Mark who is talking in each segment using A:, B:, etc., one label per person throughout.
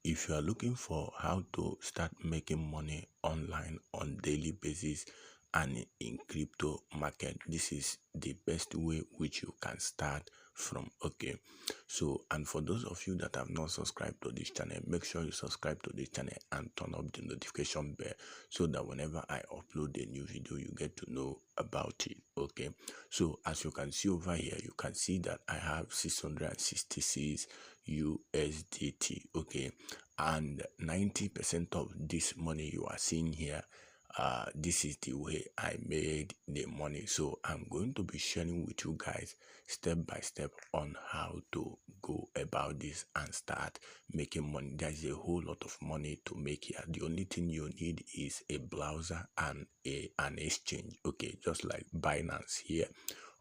A: if you are looking for how to start making money online on daily basis and in crypto market, this is the best way which you can start from. Okay, so and for those of you that have not subscribed to this channel, make sure you subscribe to this channel and turn up the notification bell so that whenever I upload a new video, you get to know about it. Okay, so as you can see over here, you can see that I have 666 USDT. Okay, and 90% of this money you are seeing here, this is the way I made the money. So I'm going to be sharing with you guys step by step on how to go about this and start making money. There's a whole lot of money to make here. The only thing you need is a browser and an exchange. Okay, just like Binance here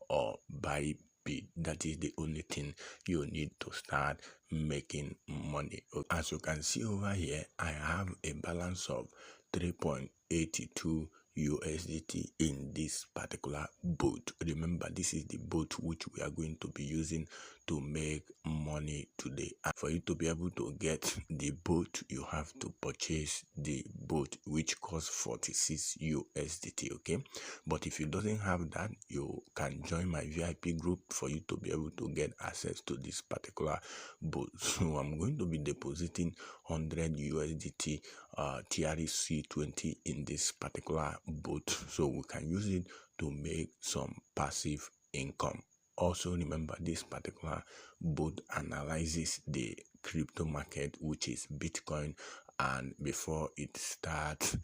A: or Bybit. That is the only thing you need to start making money. As you can see over here, I have a balance of 3.82 USDT in this particular boat. Remember, this is the boat which we are going to be using to make money today. And for you to be able to get the boat, you have to purchase the boat, which costs 46 USDT. Okay, but if you doesn't have that, you can join my VIP group for you to be able to get access to this particular boat. So I'm going to be depositing 100 USDT TRC20 in this particular boat, so we can use it to make some passive income. Also remember, this particular boat analyzes the crypto market, which is Bitcoin, and before it starts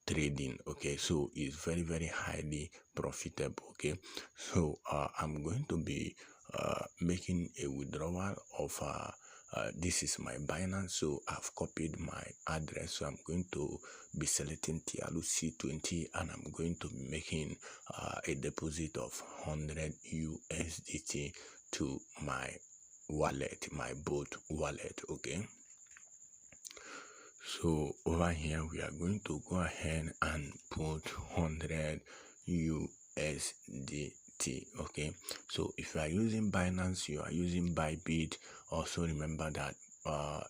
A: trading. Okay, so it's very highly profitable. Okay, so I'm going to be making a withdrawal of this is my Binance, so I've copied my address. So I'm going to be selecting TRC20 and I'm going to be making a deposit of 100 USDT to my wallet, my boat wallet. Okay, so over here we are going to go ahead and put 100 USDT. Okay, so if you are using Binance, you are using Bybit, also remember that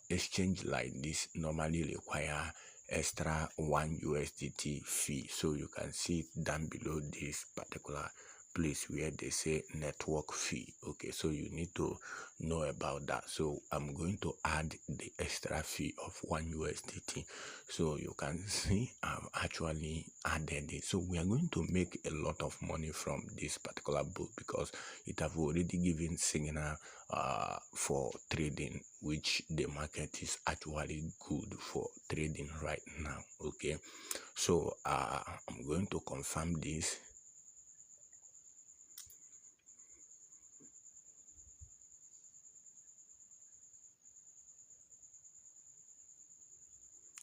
A: exchange like this normally require extra 1 USDT fee. So you can see it down below this particular place where they say network fee. Okay, so you need to know about that. So I'm going to add the extra fee of 1 USDT. So you can see I've actually added it. So we are going to make a lot of money from this particular book because it have already given signal for trading, which the market is actually good for trading right now. Okay, so I'm going to confirm this.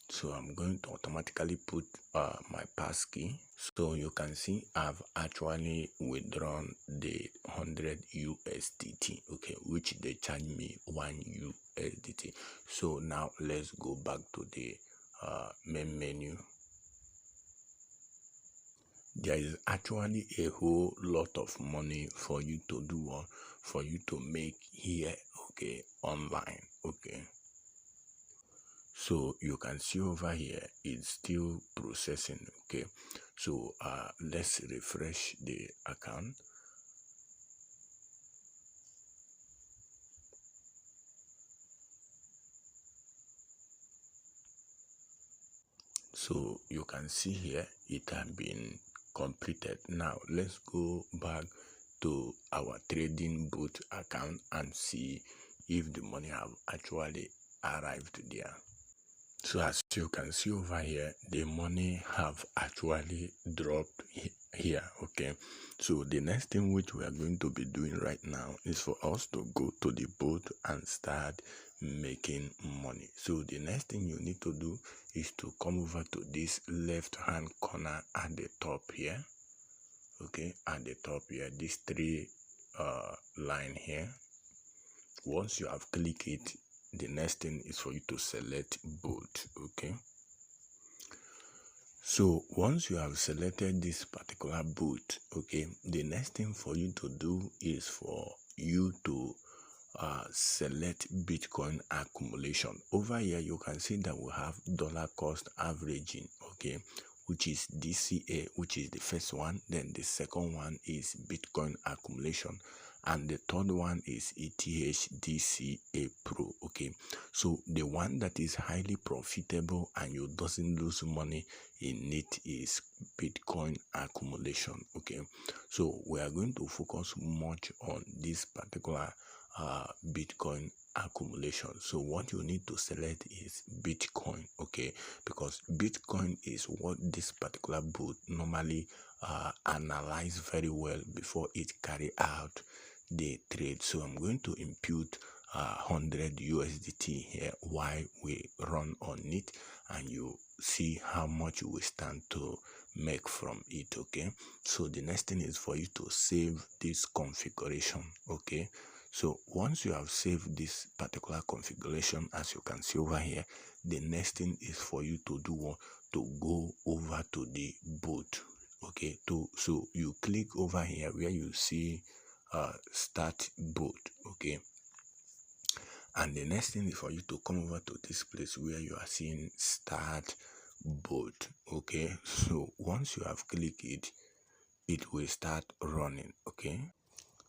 A: So I'm going to automatically put my passkey. So you can see I've actually withdrawn the 100 USDT, okay, which they charge me 1 USDT. So now let's go back to the main menu. There is actually a whole lot of money for you to do, or for you to make here, okay, online. Okay, so you can see over here it's still processing. Okay, so let's refresh the account. So you can see here it has been completed. Now let's go back to our trading bot account and see if the money have actually arrived there. So as you can see over here, the money have actually dropped here. Okay, so the next thing which we are going to be doing right now is for us to go to the boat and start making money. So the next thing you need to do is to come over to this left hand corner at the top here. Okay, at the top here, this three line here. Once you have clicked it, the next thing is for you to select boat. Okay, so once you have selected this particular boat, okay, the next thing for you to do is for you to select Bitcoin accumulation. Over here you can see that we have dollar cost averaging, okay, which is DCA, which is the first one. Then the second one is Bitcoin accumulation, and the third one is ETH DCA Pro. Okay, so the one that is highly profitable and you doesn't lose money in it is Bitcoin accumulation. Okay, so we are going to focus much on this particular Bitcoin accumulation. So what you need to select is Bitcoin, okay, because Bitcoin is what this particular bot normally analyze very well before it carry out the trade. So I'm going to impute 100 USDT here while we run on it, and you see how much you will stand to make from it. Okay, so the next thing is for you to save this configuration. Okay, so once you have saved this particular configuration, as you can see over here, the next thing is for you to do what? To go over to the bot. Okay, so you click over here where you see start bot. Okay, and the next thing is for you to come over to this place where you are seeing start bot. Okay, so once you have clicked it, it will start running. Okay,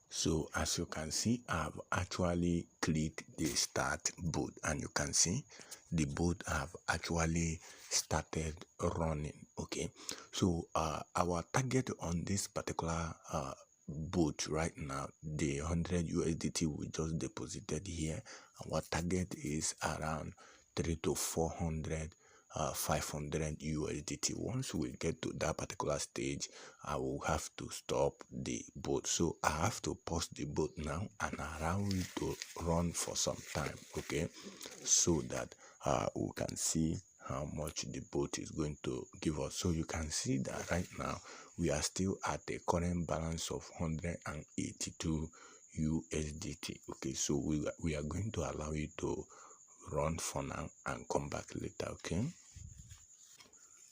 A: so as you can see, I've actually clicked the start bot, and you can see the bot have actually started running. Okay, so our target on this particular bot right now, the 100 USDT we just deposited here, our target is around 300 to 400 500 USDT. Once we get to that particular stage, I will have to stop the bot. So I have to pause the bot now and allow it to run for some time, okay, so that we can see how much the bot is going to give us. So you can see that right now we are still at a current balance of 182 USDT. Okay, so we are going to allow it to run for now and come back later. Okay,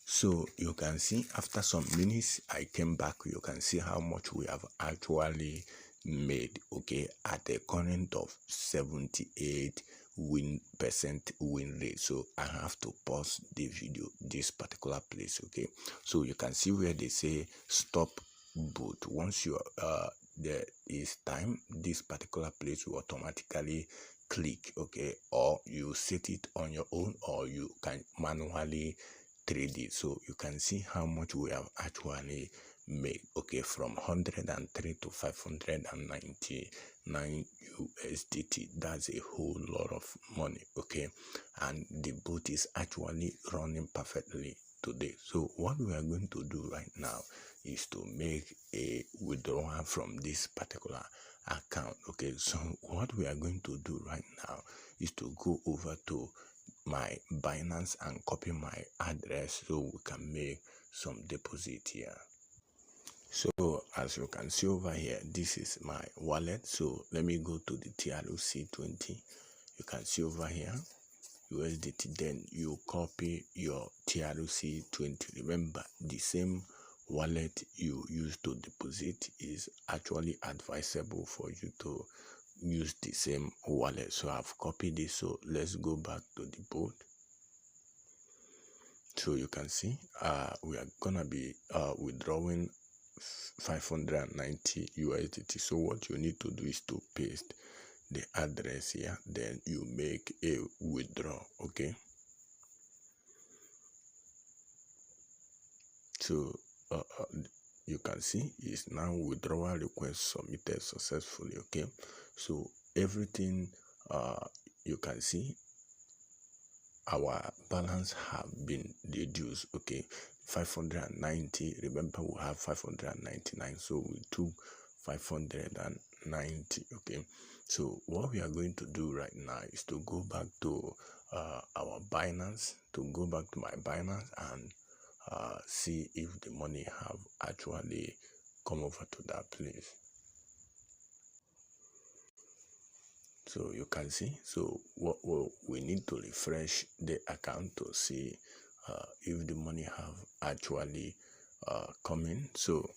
A: so you can see after some minutes I came back. You can see how much we have actually made, okay, at a current of 78% win rate. So I have to pause the video this particular place. Okay, so you can see where they say stop bot. Once you there is time, this particular place will automatically click, okay, or you set it on your own, or you can manually trade it. So you can see how much we have actually made, okay, from 103 to 599 USDT. That's a whole lot of money, okay, and the bot is actually running perfectly today. So what we are going to do right now is to make a withdrawal from this particular account. Okay, so what we are going to do right now is to go over to my Binance and copy my address so we can make some deposit here. So as you can see over here, this is my wallet. So let me go to the TRC20. You can see over here USDT, then you copy your TRC20. Remember, the same wallet you use to deposit is actually advisable for you to use the same wallet. So I've copied this. So let's go back to the board. So you can see we are gonna be withdrawing 590 USDT. So what you need to do is to paste the address here, then you make a withdraw. Okay, so you can see is now withdrawal request submitted successfully. Okay, so everything you can see our balance have been reduced. Okay, 590. Remember we have 599, so we took 590. Okay, so what we are going to do right now is to go back to our Binance, to go back to my Binance and see if the money have actually come over to that place. So you can see, so what we need to refresh the account to see if the money have actually come in. So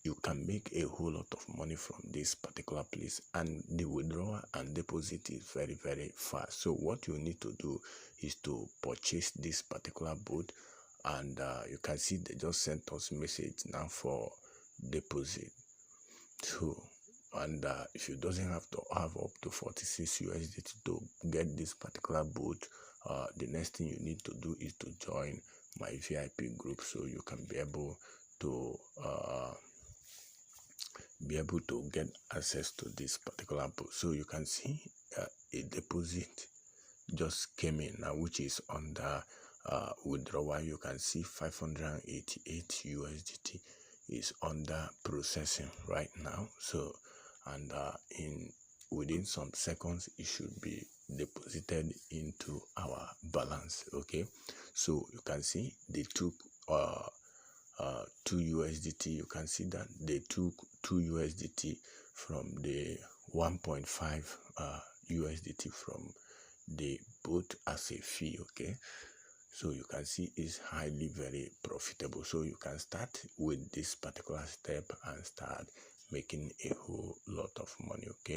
A: you can make a whole lot of money from this particular place, and the withdrawal and deposit is very fast. So what you need to do is to purchase this particular bot, and you can see they just sent us message now for deposit. So, and if you doesn't have to have up to 46 USDT to get this particular bot, the next thing you need to do is to join my VIP group, so you can be able to get access to this particular bot. So you can see a deposit just came in now, which is under withdrawal. You can see 588 USDT is under processing right now. So, and within some seconds it should be deposited into our balance. Okay, so you can see they took 2 USDT. You can see that they took 2 USDT from the 1.5 USDT from the bot as a fee. Okay, so you can see it's highly very profitable. So you can start with this particular step and start making a whole lot of money. Okay.